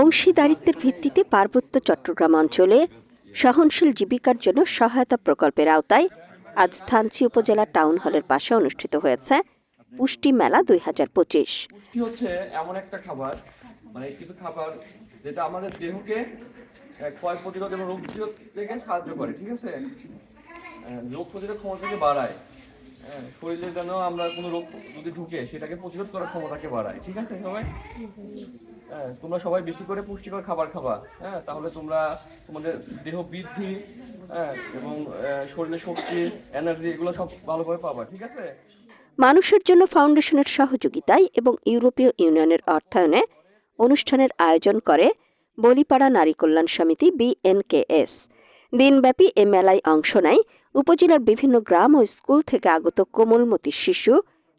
অংশীদারিত্বের ভিত্তিতে পার্বত্য চট্টগ্রাম অঞ্চলে সহনশীল জীবিকার জন্য সহায়তা প্রকল্পের আওতায় আজ থানচি উপজেলা টাউন হলের পাশে অনুষ্ঠিত হয়েছে পুষ্টি মেলা 2025। পুষ্টি হচ্ছে এমন একটা খাবার, মানে কিছু খাবার যেটা আমাদের দেহকে ক্ষয় প্রতিরোধ এবং রোগ প্রতিরোধ থেকে সাহায্য করে, ঠিক আছে, রোগ প্রতিরোধ ক্ষমতাকে বাড়ায়। শরীরে যেন আমরা কোনো রোগ যদি ঢুকে সেটাকে প্রতিরোধ করার ক্ষমতাকে বাড়ায়, ঠিক আছে সবাই। তোমরা সবাই বেশি করে পুষ্টিকর খাবার খাবা, তাহলে তোমরা তোমাদের দেহ বৃদ্ধি এবং শরীরে শক্তি, এনার্জি এগুলো সব ভালোভাবে পাবা, ঠিক আছে। মানুষের জন্য ফাউন্ডেশনের সহযোগিতায় এবং ইউরোপীয় ইউনিয়নের অর্থায়নে অনুষ্ঠানের আয়োজন করে বলিপাড়া নারী কল্যাণ সমিতি BNKS। দিনব্যাপী এ মেলায় অংশ নেয় উপজেলার বিভিন্ন গ্রাম ও স্কুল থেকে আগত কোমলমতি শিশু,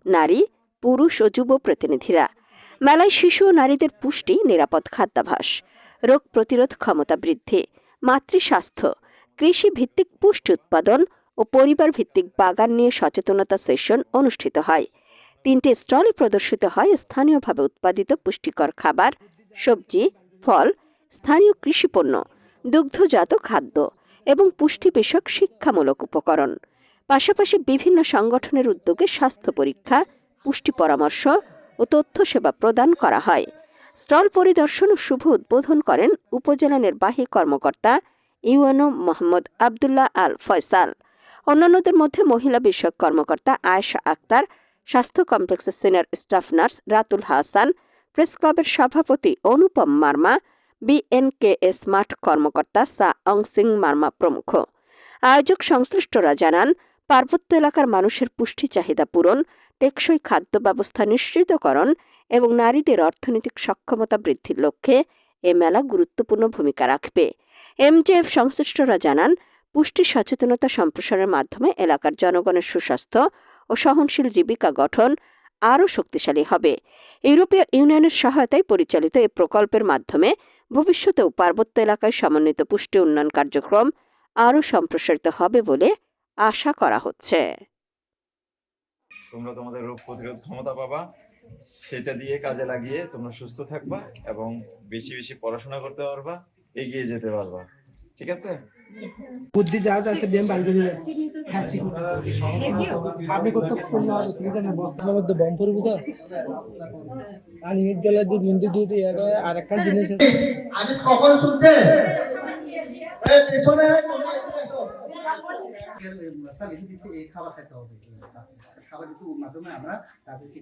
নারী, পুরুষ ও যুব প্রতিনিধিরা। মেলায় শিশু ও নারীদের পুষ্টি, নিরাপদ খাদ্যাভ্যাস, রোগ প্রতিরোধ ক্ষমতা বৃদ্ধি, মাতৃস্বাস্থ্য, কৃষি ভিত্তিক পুষ্টি উৎপাদন ও পরিবার ভিত্তিক বাগান নিয়ে সচেতনতা সেশন অনুষ্ঠিত হয়। 3টি স্টলে প্রদর্শিত হয় স্থানীয়ভাবে উৎপাদিত পুষ্টিকর খাবার, সবজি, ফল, স্থানীয় কৃষিপণ্য, দুগ্ধজাত খাদ্য এবং পুষ্টি বিষয়ক শিক্ষামূলক উপকরণ। পাশাপাশি বিভিন্ন সংগঠনের উদ্যোগে স্বাস্থ্য পরীক্ষা, পুষ্টি পরামর্শ ও তথ্য সেবা প্রদান করা হয়। স্টল পরিদর্শন ও শুভ উদ্বোধন করেন উপজেলা নির্বাহী কর্মকর্তা ইউএনও মোহাম্মদ আবদুল্লাহ আল ফয়সাল। অন্যান্যদের মধ্যে মহিলা বিষয়ক কর্মকর্তা আয়েশা আক্তার, স্বাস্থ্য কমপ্লেক্সের senior staff nurse Ratul Hasan, press ক্লাবের সভাপতি অনুপম মার্মা, BNKS মাঠ কর্মকর্তা সা অংসিং মার্মা প্রমুখ। আয়োজক সংশ্লিষ্টরা জানান, পার্বত্য এলাকার মানুষের পুষ্টি চাহিদা পূরণ, টেকসই খাদ্য ব্যবস্থা নিশ্চিতকরণ এবং নারীদের অর্থনৈতিক সক্ষমতা বৃদ্ধির লক্ষ্যে এ মেলা গুরুত্বপূর্ণ ভূমিকা রাখবে। MJF সংশ্লিষ্টরা জানান, পুষ্টি সচেতনতা সম্প্রসারের মাধ্যমে এলাকার জনগণের সুস্বাস্থ্য ও সহনশীল জীবিকা গঠন আরও শক্তিশালী হবে। ইউরোপীয় ইউনিয়নের সহায়তায় পরিচালিত এ প্রকল্পের মাধ্যমে ভবিষ্যতেও পার্বত্য এলাকায় সমন্বিত পুষ্টি উন্নয়ন কার্যক্রম আরও সম্প্রসারিত হবে বলে আশা করা হচ্ছে। তোমরা তোমাদের রোগ প্রতিরোধ ক্ষমতা পাবা, সেটা দিয়ে কাজে লাগিয়ে তোমরা সুস্থ থাকবা এবং বেশি বেশি পড়াশোনা করতে পারবা, এগিয়ে যেতে পারবা, ঠিক আছে। বুদ্ধি যা আছে ব্যায়াম বাড়ি করে আপনি কত করলে হবে সিজন বস্তার মধ্যে বম পড়বে তো আর ইট গেলে দি বিন্দু দিয়ে দিয়ে আর একটা জিনিস আমি কখন শুনছে এই পেছনে এই খাবার খেতে হবে, খাবার কিছু মাধ্যমে আমরা তাদেরকে